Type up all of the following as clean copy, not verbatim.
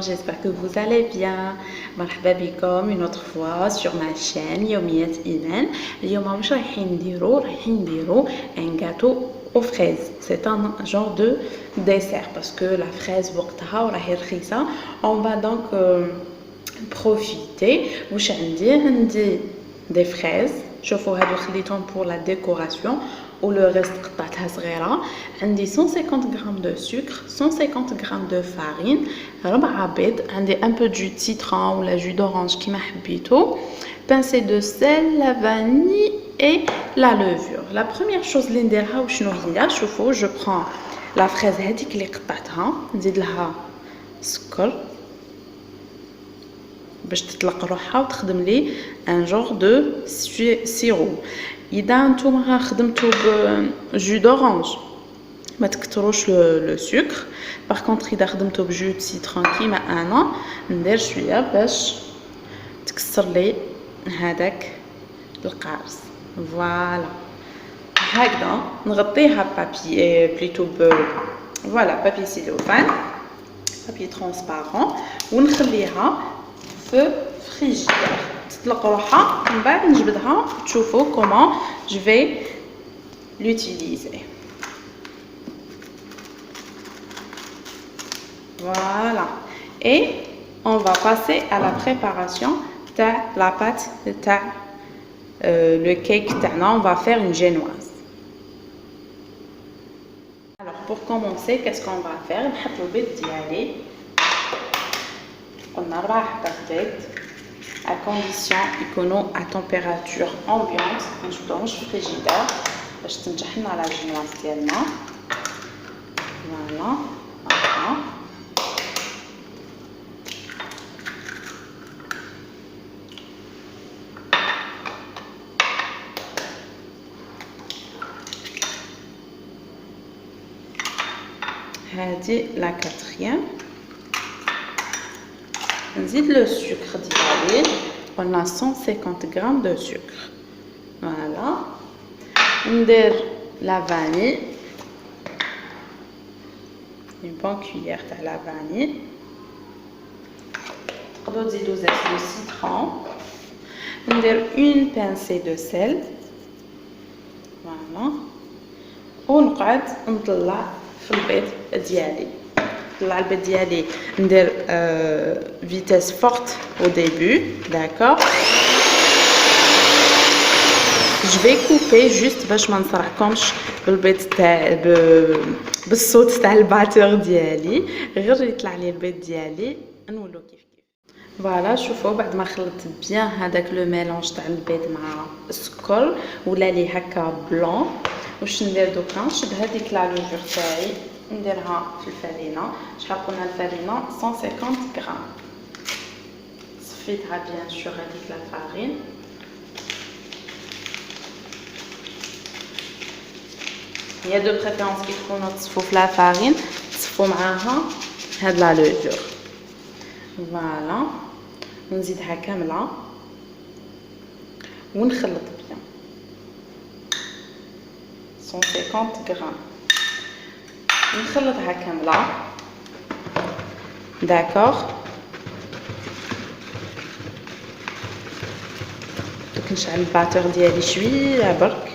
gens, j'espère que vous allez bien. مرحبا بكم une autre fois sur ma chaîne يوميات إيمان. اليوم واش رايحين نديرو un gâteau aux fraises. C'est un genre de dessert parce que la fraise وقتها وراهي رخيصة. On va donc profiter. واش عندي des fraises. شوفوا هادو خليتهم pour la décoration. Ou le reste قطعتها صغيرة. عندي 150 g de sucre, 150 g de farine, 4 بيض, عندي un peu du citron ou la jus d'orange كيما حبيتو, pincée de sel, la vanille et la levure. La première chose اللي نديرها وشنو هي؟ شوفوا, je prends la fraise هذيك اللي قطعتها, نزيد لها سكر باش تطلق روحها وتخدم لي un genre de sirop. إذا نتوما خدمتو بجو دورانج ما تكتروش لو سكر. باغ كونطخ إذا خدمتو بجو سيترون كيما أنا ندير شوية باش تكسر لي هذاك القارص. فوالا هكذا نغطيها بابي بليتو فوالا بابي سيلوفان, بابي ترونسبارون, ونخليها في فريجيدير تطلق روحها. من بعد نجبدها تشوفوا comment je vais l'utiliser. Voilà, et on va passer à la préparation de la pâte de le cake تاعنا. On va faire une génoise. Alors pour commencer, qu'est-ce qu'on va faire? نحط البيض ديالي, قلنا 4 حبات بيض à condition يكونوا à température ambiante. نجبدوهمش في الفريجيدير باش تنجح لنا لا جينواز ديالنا. فوالا هكا. هذه لا كاتريام. نزيد لو سكر ديالي, قلنا 150 g de sucre. فوالا, ندير لا فاني, une bonne cuillère تاع لا فاني. تقدروا تزيدوا زيت لو سيترون. ندير une pincée de sel. فوالا, ونقعد نطلع في البيض ديالي. نطلع البيض ديالي, ندير vitesse forte au début, d'accord. Je vais couper juste باش ما نصرعكمش بالبيض تاع بالصوت تاع الباتور ديالي, غير يطلع لي البيض ديالي نولو كيف كيف. فوالا شوفوا بعد ما خلطت بيان هذاك لو ميلونج تاع البيض مع السكر ولا لي هكا بلون, واش ندير دوكا؟ نشد هذيك لا لوفور تاعي نديرها في الفرينه. شحال قلنا الفرينه؟ 150 g. صفيتها بيان سور هذيك لا فارين. هي دو بريفيرونس كي تكونوا تصفوا في لا فارين تصفوا معاها هاد لا لوفور. فوالا, نزيدها كامله ونخلط بيان 150 g. نخلطها كامله, داكوغ. دوك نشعل الباتور ديالي شويه برك.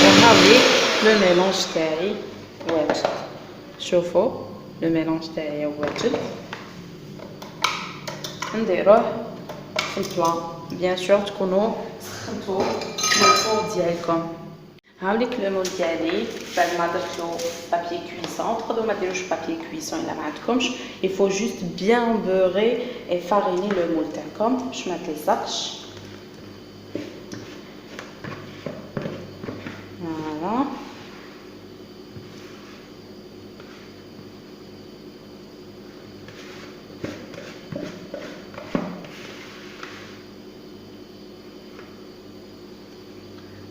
وهاوي لو ميلونج تاعي واجد. شوفوا لو ميلونج تاعي واجد. نديروه في البلان. بيان سور تكونوا سخنتوا الفور ديالكم. هاوليك لو مول ديالي بعد ما درت له بابي كويسون. تقدروا ما ديروش بابي كويسون الا ما عندكمش. il faut juste bien beurrer et fariner le moule تاعكم باش ما تلصقش. فوالا,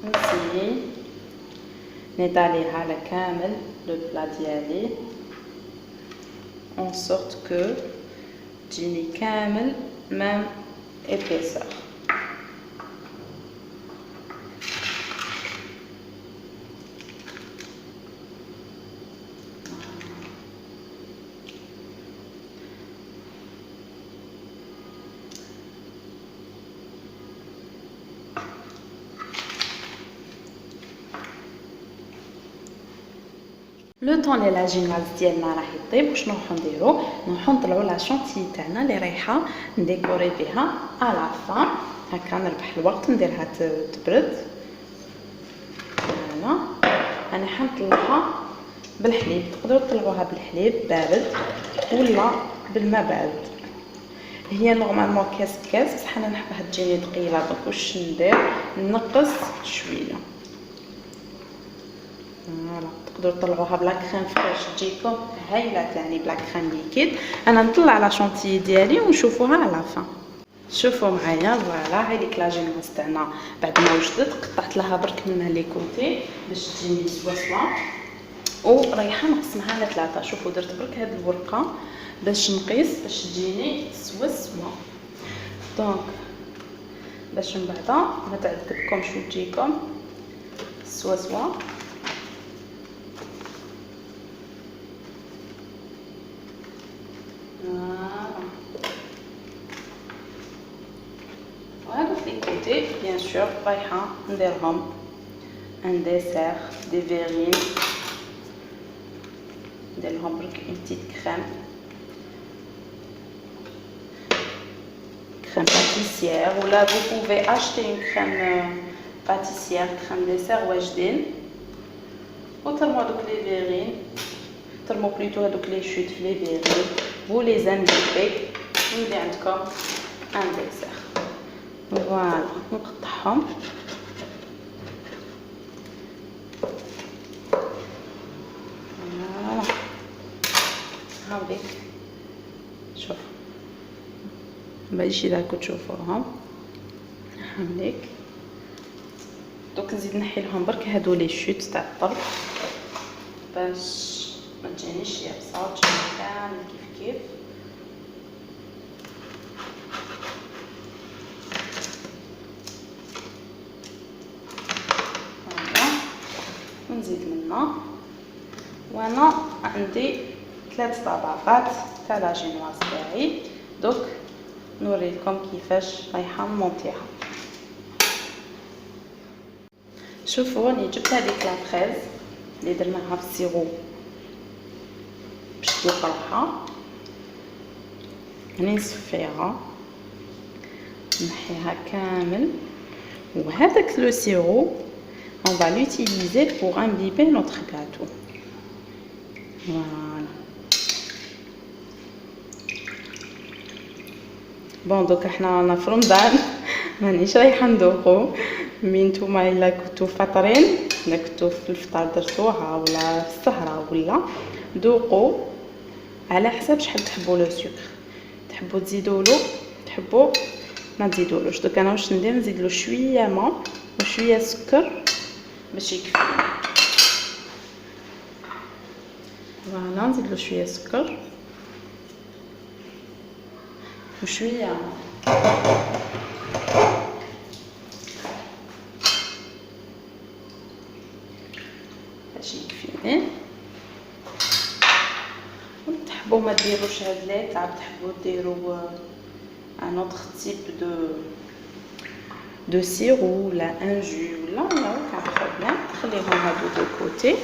نسيي نيطاليها على كامل لو بلا ديالي en sorte que تجيني كامل même épaisseur. لو طون لي لاجيناز ديالنا راه يطيب، واش نروحو نديرو؟ نروحو نطلعو لا شونتي تاعنا اللي رايحه نديكوري بها على فان. هكا نربح الوقت نديرها تبرد. فوالا انا حنطلعها بالحليب، تقدروا تطلعوها بالحليب بارد ولا بالماء بارد. هي نورمالمون كاس بصح انا نحبها تجيني ثقيله، دونك واش ندير؟ نقص شويه. فوالا تقدروا تطلعوها بلا كريم فريش تجيكم هايله تاني بلا كريم ليكيد. انا نطلع لا شونتي ديالي ونشوفوها على فان. شوفوا معايا فوالا هاي ديك لاجينوس تاعنا بعد ما وجدت قطعت لها برك منها لي كوتي باش تجيني سواسوا، ورايحه نقسمها على 3. شوفوا درت برك هاد الورقه باش نقيس باش تجيني سواسوا. دونك باش من بعد ما تعذبكمش وتجيكم سواسوا. وهذا في كوتي بيان سور رايحه نديرهم ان ديسير دي فيرين، ندير لهم برك اون بتيت كريم باتيسيير، ولا vous pouvez acheter une crème pâtissière crème dessert واجدين، وترموا هذوك لي فيرين، ترموا بليتو هذوك لي شوت في لي فيرين vous les imbibez ويولي عندكم ان ديسير. فوالا نقطعهم هاوليك. شوف باش اذا كنت تشوفوهم هاوليك. دوك نزيد نحي لهم برك هادو لي شوت تاع الطرف باش ما تجينيش يابسه وتجيني كامل كيف هذا. ونزيد منه، وانا عندي 3 طبقات تاع لاجينواز تاعي. دوك نوريكم كيفاش رايحه نمونطيها. شوفوا راني جبت هذيك لا فريز اللي درناها في السيرو باش تذوق روحها، راني نصفيها نحيها كامل. وهذاك لو سيرو on va l'utiliser pour imbiber notre gâteau. Voilà. بون دوك احنا في رمضان مانيش رايحه نذوقو، مي نتوما الا كنتو فاطرين الا كنتو في الفطار درتوها ولا في السهره ولا ذوقوا على حساب شحال تحبوا لو سكر. تحبوا تزيدوا له، تحبوا ما تزيدولوش. دوك انا واش ندير؟ نزيد له شويه ما وشويه سكر باش يكفيني. فوالا نزيد له شويه سكر وشويه باش يكفيني. تحبوا ما ديروش هاد لي تاع، تحبوا ديروا ان اوتر تيب دو سيرو ولا ان جو ولا كاع بروبليم. خليهم هادو دو كوتي.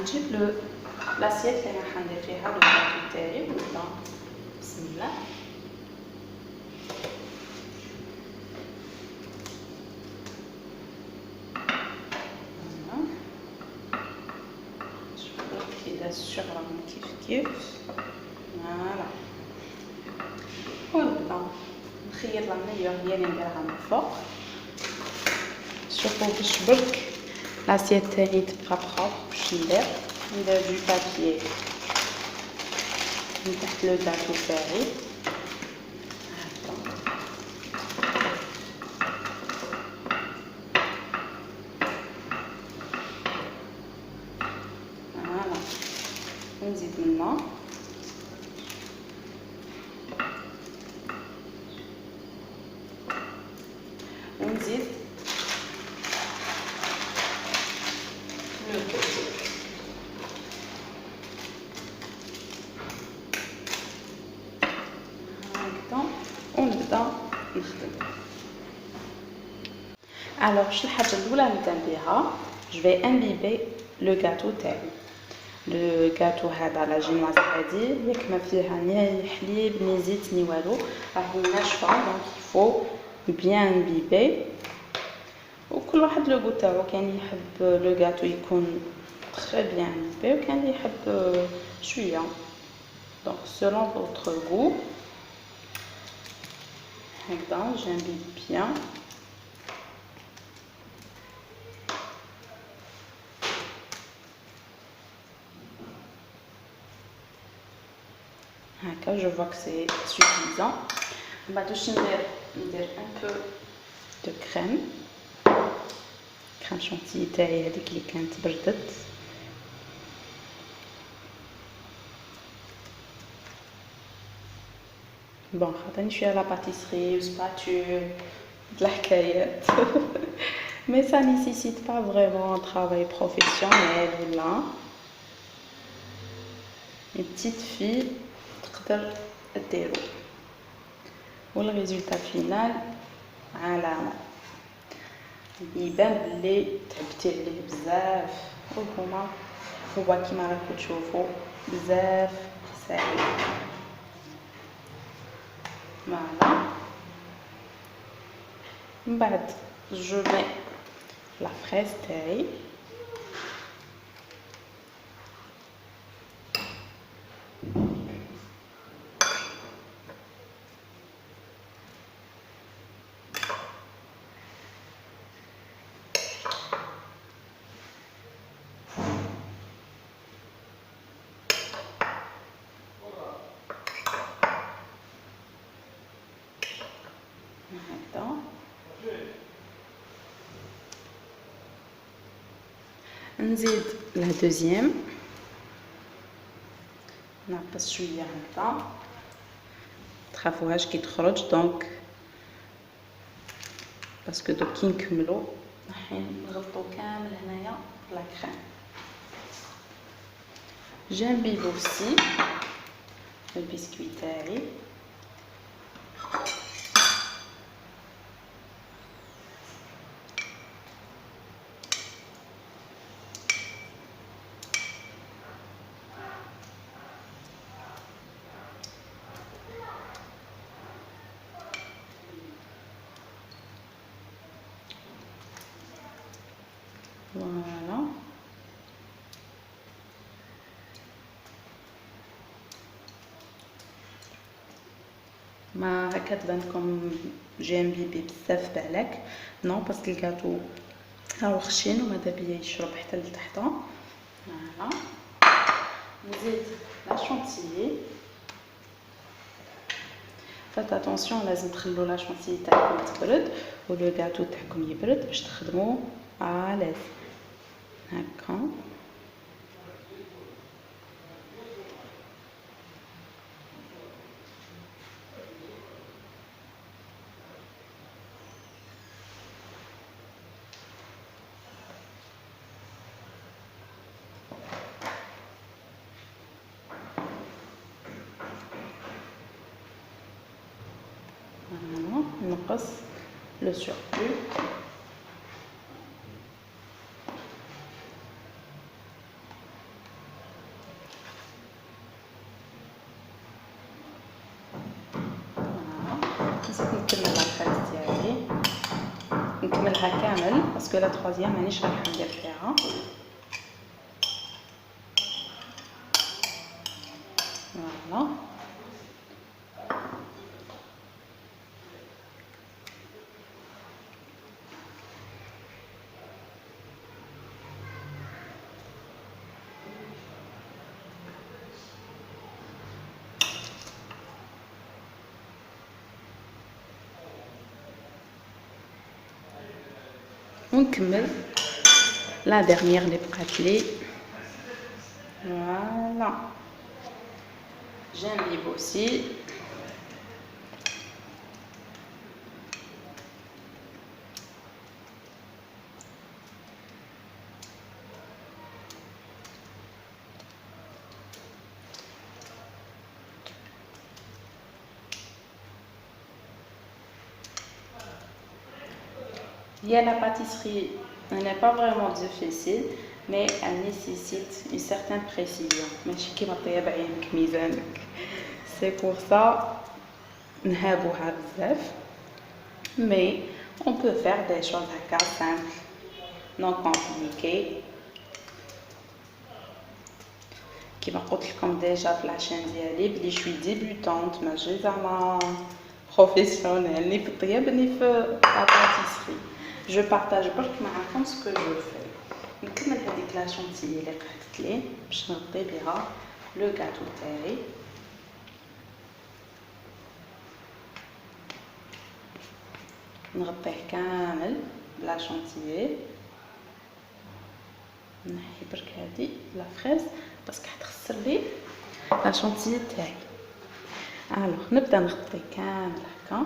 نجيب لو لاسيت اللي راح ندير فيها لو بلاطو تاعي. ونبدا بسم الله. الشغله كيف فوالا. ونبدا نخيط لا ميور هي اللي نديرها من فوق. شوفوا باش برك لاسيت تاعي تبقى بروبر باش ندير دو بابيي من تحت لو داتو تاعي هكا. نزيد من الماء ونزيد لو كوتي. هكذا ونبدا نخدم. Alors, je vais imbiber le gâteau تاعي. Le gâteau هذا لا جينواز عادي ياك ما فيها ني حليب ني زيت ني والو راهي ناشفه دونك يفو بيان امبيبي وكل واحد لو غو تاعو كان يحب لو gâteau يكون très bien امبيبي وكان يحب شويه donc selon votre goût هكذا j'imbibe bien هكا je vois que c'est suffisant بعد واش ندير un peu de crème شونتيي تاعي هذيك اللي كانت بردت بون خاطرني شويه لا باتيسري وسباتول د الحكايات mais ça nécessite pas vraiment un travail professionnel là une petite fille تقدر ديرو والريزولتا فينال علامه يبان بلي تعبتي عليه بزاف وهما هو كيما راكم تشوفوا بزاف ساهل فوالا من بعد جو مي لا فريز تاعي هكذا نزيد لا دوزيام نعبس شويه هكذا تخافوهاش كي تخرج دونك باسكو دوك كي نكملو راح نغلطو كامل هنايا لا كريم جامبيب اوسي البسكويت تاعي فوالا ما هكا تبانكم جي امبيبي بزاف بالك نو باسكو الكاطو راهو خشين وماذا بيا يشرب حتى لتحت فوالا نزيد لا شونتيي فات اتونسيون لازم تخلو لا شونتيي تاعكم تبرد ولو غاتو تاعكم يبرد باش تخدموه على هكا نقص لو سوربلو نزيد نكمل لاكريس ديالي نكملها كامل باسكو لا تروازيام مانيش رايحه ندير فيها فوالا ونكمل لا ديرنيير اللي بقات لي فوالا جامبيب اوسي La pâtisserie n'est pas vraiment difficile, mais elle nécessite une certaine précision. C'est pour ça نهابوها بزاف. Mais on peut faire des choses simples, non compliquées. كما قلت لكم ديجا في لاشين ديالي بلي شوي ديبيوتونت ماشي زعما بروفيسيونيل ني في الطياب ني في لا باتيسري. جو بارطاج برك معاكم سكو جو في. نكمل هذيك لا شونتيي اللي قعدت لي باش نغطي بها لو غاتو تاعي. نغطيه كامل بلا شونتيي. نحي برك هادي لا فريز باسكو حتخسر لي لا شونتيي تاعي. الوغ نبدا نغطي كامل هكا.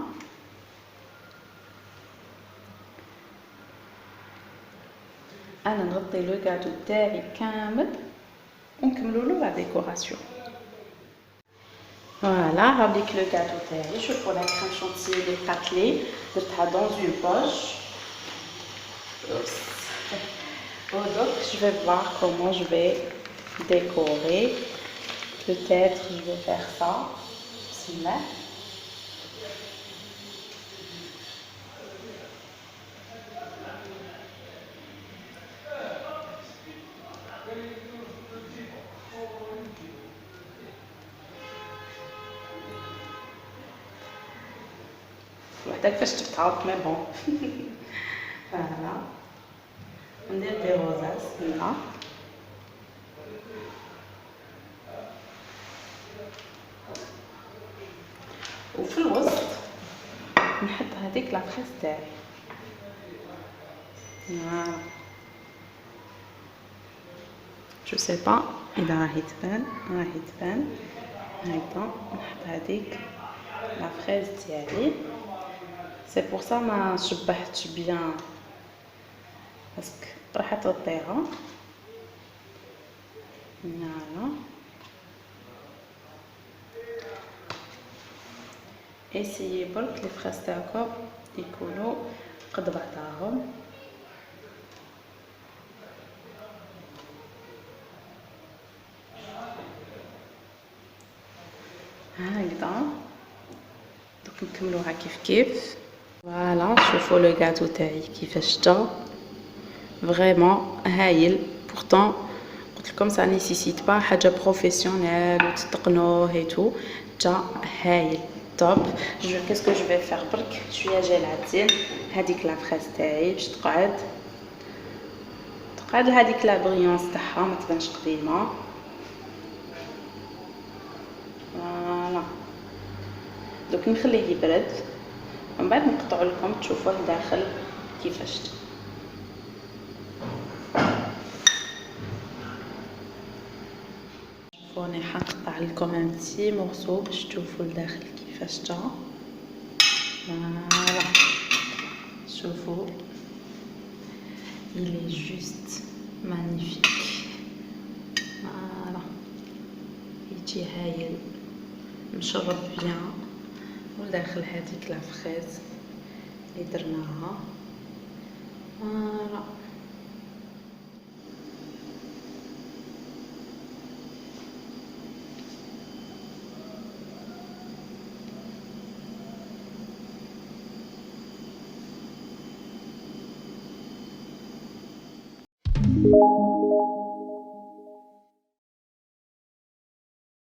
انا نغطي لو غاتو تاعي كامل ونكملوا له لا ديكوراسيون. فوالا هابليك لو غاتو تاعي. شوفوا لا كريم شونتيي اللي بقات لي درتها دون اون بوش. Donc je vais voir comment je vais décorer. Peut-être je vais faire ça. Bismillah. وحدك فاش تتعرض مي بون. فوالا ندير دي روزاز هنا. وفي الوسط نحط هذيك لا فريز تاعي. جو سي با اذا راهي تبان هكا. نحط هذيك لا فريز ديالي. سي بور سا ما شبحتش بيان باسكو راح تغطيها. فوالا اسيي برك لي فريز تاعكم يكونوا قد بعضاهم. هكذا دوك نكملوها كيف. فوالا شوفوا لو غاتو تاعي كيفاش جا فريمون هايل. بورتون قلت لكم سا نيسيسيت با حاجه بروفيسيونيل وتتقنوه ايتو. جا هايل توب. كاسكو جو في فير برك شويه جيلاتين هذيك لا فريز تاعي باش تقعد هذيك لا بريونس تاعها ما تبانش قديمه. فوالا دوك نخليه يبرد ومن بعد نقطعو لكم تشوفوه داخل كيفاش. شوفوني حنقطع لكم ان بتي مورسو باش تشوفوا لداخل كيفاش جا. فوالا شوفوا il est juste magnifique. فوالا يجي هايل مشرب بيان. وداخل هذيك لا فريز اللي درناها. فوالا